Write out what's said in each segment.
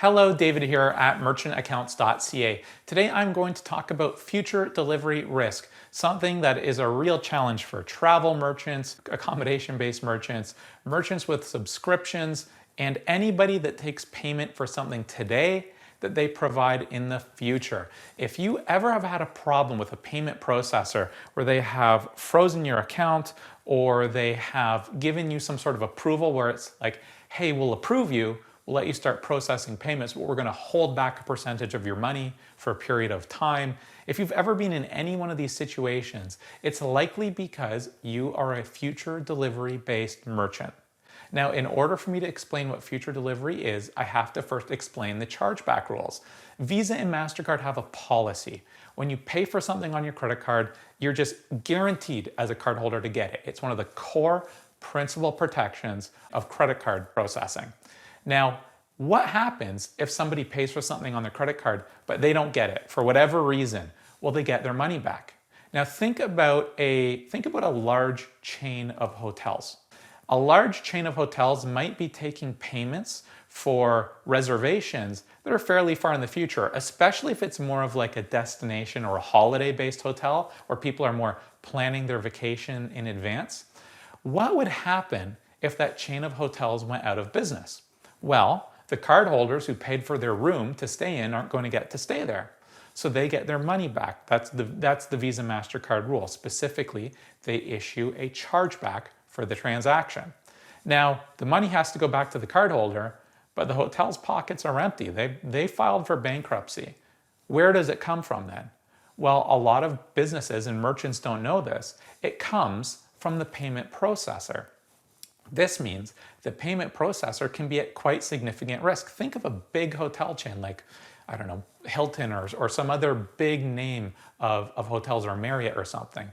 Hello, David here at merchantaccounts.ca. Today I'm going to talk about future delivery risk, something that is a real challenge for travel merchants, accommodation-based merchants, merchants with subscriptions, and anybody that takes payment for something today that they provide in the future. If you ever have had a problem with a payment processor where they have frozen your account or they have given you some sort of approval where it's like, hey, we'll approve you, we'll let you start processing payments, but we're going to hold back a percentage of your money for a period of time. If you've ever been in any one of these situations, it's likely because you are a future delivery-based merchant. Now, in order for me to explain what future delivery is, I have to first explain the chargeback rules. Visa and MasterCard have a policy. When you pay for something on your credit card, you're just guaranteed as a cardholder to get it. It's one of the core principal protections of credit card processing. Now, what happens if somebody pays for something on their credit card, but they don't get it for whatever reason? Well, they get their money back. Now, think about a large chain of hotels. A large chain of hotels might be taking payments for reservations that are fairly far in the future, especially if it's more of like a destination or a holiday-based hotel where people are more planning their vacation in advance. What would happen if that chain of hotels went out of business? Well, the cardholders who paid for their room to stay in aren't going to get to stay there. So they get their money back. That's the Visa MasterCard rule. Specifically, they issue a chargeback for the transaction. Now, the money has to go back to the cardholder, but the hotel's pockets are empty. They filed for bankruptcy. Where does it come from then? Well, a lot of businesses and merchants don't know this. It comes from the payment processor. This means the payment processor can be at quite significant risk. Think of a big hotel chain like, I don't know, Hilton or some other big name of hotels or Marriott or something.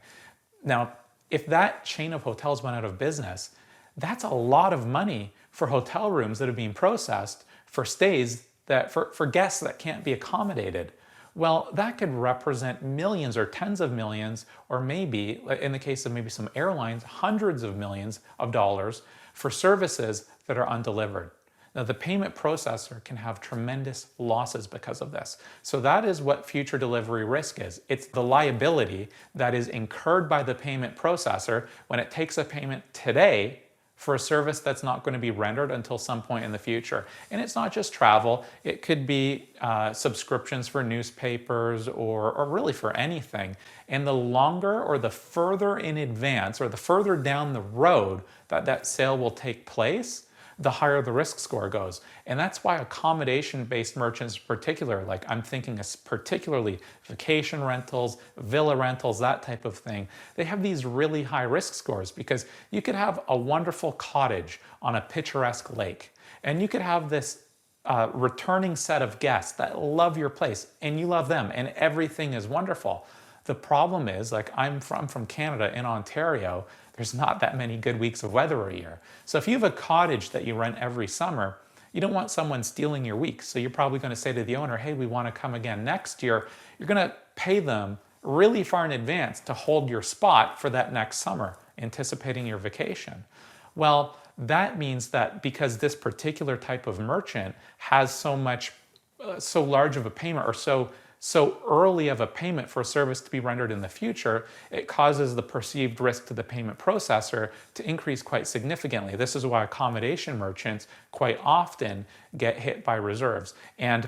Now, if that chain of hotels went out of business, that's a lot of money for hotel rooms that are being processed for stays for guests that can't be accommodated. Well, that could represent millions or tens of millions, or maybe, in the case of maybe some airlines, hundreds of millions of dollars for services that are undelivered. Now, the payment processor can have tremendous losses because of this. So that is what future delivery risk is. It's the liability that is incurred by the payment processor when it takes a payment today for a service that's not going to be rendered until some point in the future. And it's not just travel. It could be subscriptions for newspapers or really for anything. And the longer or the further in advance or the further down the road that sale will take place, the higher the risk score goes. And that's why accommodation-based merchants in particular, like I'm thinking particularly vacation rentals, villa rentals, that type of thing, they have these really high risk scores because you could have a wonderful cottage on a picturesque lake, and you could have this returning set of guests that love your place, and you love them, and everything is wonderful. The problem is, like I'm from Canada in Ontario, there's not that many good weeks of weather a year. So if you have a cottage that you rent every summer, you don't want someone stealing your weeks. So you're probably going to say to the owner, hey, we want to come again next year. You're going to pay them really far in advance to hold your spot for that next summer, anticipating your vacation. Well, that means that because this particular type of merchant has so large of a payment or so early of a payment for a service to be rendered in the future, it causes the perceived risk to the payment processor to increase quite significantly. This is why accommodation merchants quite often get hit by reserves. And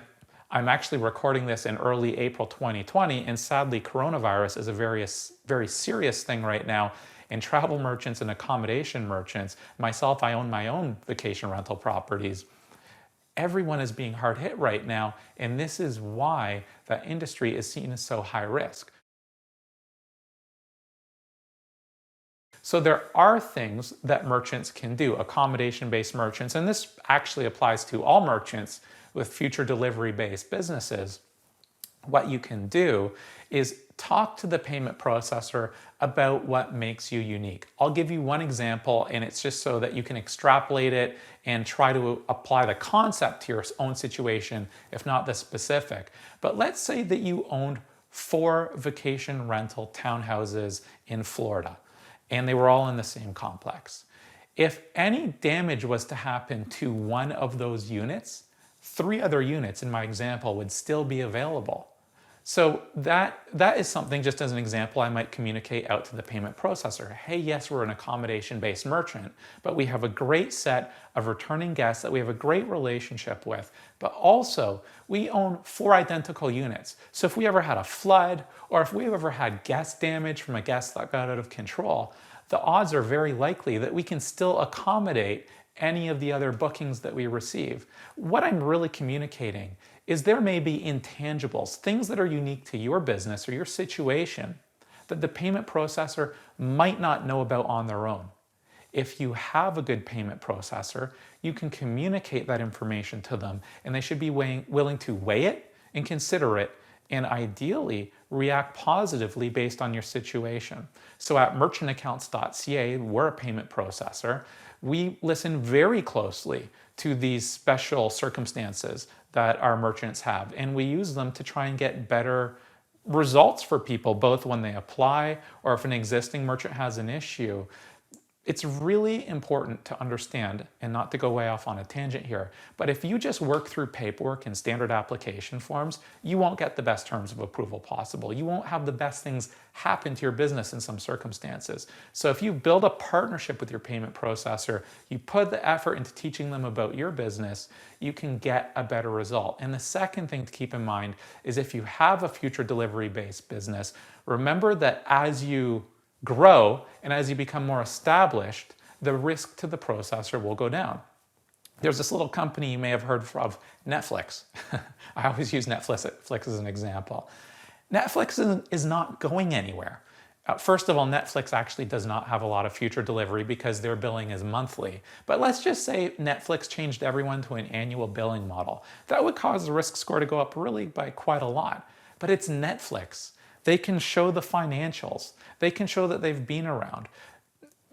I'm actually recording this in early April 2020, and sadly, coronavirus is a very serious thing right now. And travel merchants and accommodation merchants, myself, I own my own vacation rental properties. Everyone is being hard hit right now, and this is why that industry is seen as so high risk. So there are things that merchants can do, accommodation-based merchants, and this actually applies to all merchants with future delivery-based businesses. What you can do is talk to the payment processor about what makes you unique. I'll give you one example, and it's just so that you can extrapolate it and try to apply the concept to your own situation, if not the specific. But let's say that you owned 4 vacation rental townhouses in Florida, and they were all in the same complex. If any damage was to happen to one of those units, 3 other units in my example would still be available. So that is something, just as an example, I might communicate out to the payment processor. Hey, yes, we're an accommodation-based merchant, but we have a great set of returning guests that we have a great relationship with. But also, we own 4 identical units. So if we ever had a flood, or if we ever had guest damage from a guest that got out of control, the odds are very likely that we can still accommodate any of the other bookings that we receive. What I'm really communicating is there may be intangibles, things that are unique to your business or your situation that the payment processor might not know about on their own. If you have a good payment processor, you can communicate that information to them, and they should be willing to weigh it and consider it, and ideally react positively based on your situation. So at merchantaccounts.ca, we're a payment processor. We listen very closely to these special circumstances that our merchants have, and we use them to try and get better results for people, both when they apply or if an existing merchant has an issue. It's really important to understand, and not to go way off on a tangent here, but if you just work through paperwork and standard application forms, you won't get the best terms of approval possible. You won't have the best things happen to your business in some circumstances. So if you build a partnership with your payment processor, you put the effort into teaching them about your business, you can get a better result. And the second thing to keep in mind is if you have a future delivery-based business, remember that as you grow and as you become more established, the risk to the processor will go down. There's this little company you may have heard of, Netflix. I always use Netflix as an example. Netflix is not going anywhere. First of all, Netflix actually does not have a lot of future delivery because their billing is monthly. But let's just say Netflix changed everyone to an annual billing model. That would cause the risk score to go up really by quite a lot. But it's Netflix. They can show the financials. They can show that they've been around.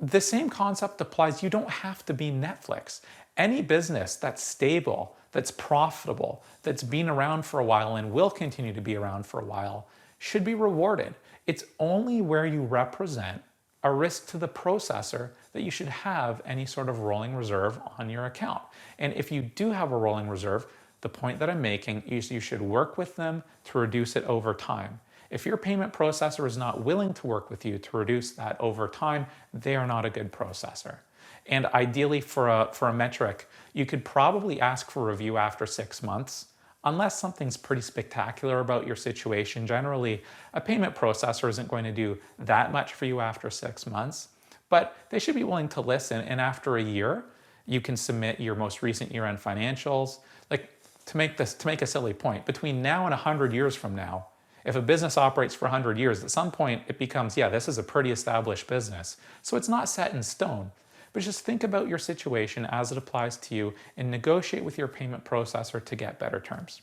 The same concept applies. You don't have to be Netflix. Any business that's stable, that's profitable, that's been around for a while and will continue to be around for a while should be rewarded. It's only where you represent a risk to the processor that you should have any sort of rolling reserve on your account. And if you do have a rolling reserve, the point that I'm making is you should work with them to reduce it over time. If your payment processor is not willing to work with you to reduce that over time, they are not a good processor. And ideally for a metric, you could probably ask for a review after 6 months. Unless something's pretty spectacular about your situation, generally a payment processor isn't going to do that much for you after 6 months, but they should be willing to listen. And after a year, you can submit your most recent year-end financials. Like, to make a silly point, between now and 100 years from now, if a business operates for 100 years, at some point it becomes, yeah, this is a pretty established business. So it's not set in stone, but just think about your situation as it applies to you and negotiate with your payment processor to get better terms.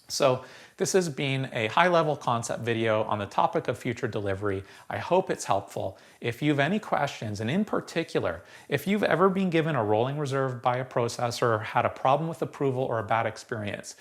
So this has been a high-level concept video on the topic of future delivery. I hope it's helpful. If you have any questions, and in particular, if you've ever been given a rolling reserve by a processor or had a problem with approval or a bad experience,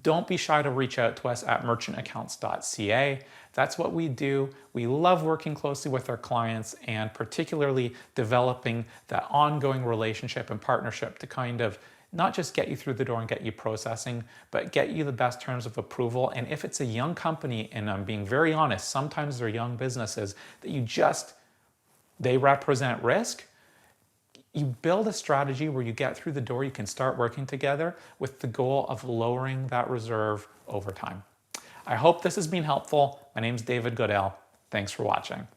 don't be shy to reach out to us at merchantaccounts.ca. That's what we do. We love working closely with our clients and particularly developing that ongoing relationship and partnership to kind of not just get you through the door and get you processing, but get you the best terms of approval. And if it's a young company, and I'm being very honest, sometimes they're young businesses that they represent risk, you build a strategy where you get through the door, you can start working together with the goal of lowering that reserve over time. I hope this has been helpful. My name's David Godell. Thanks for watching.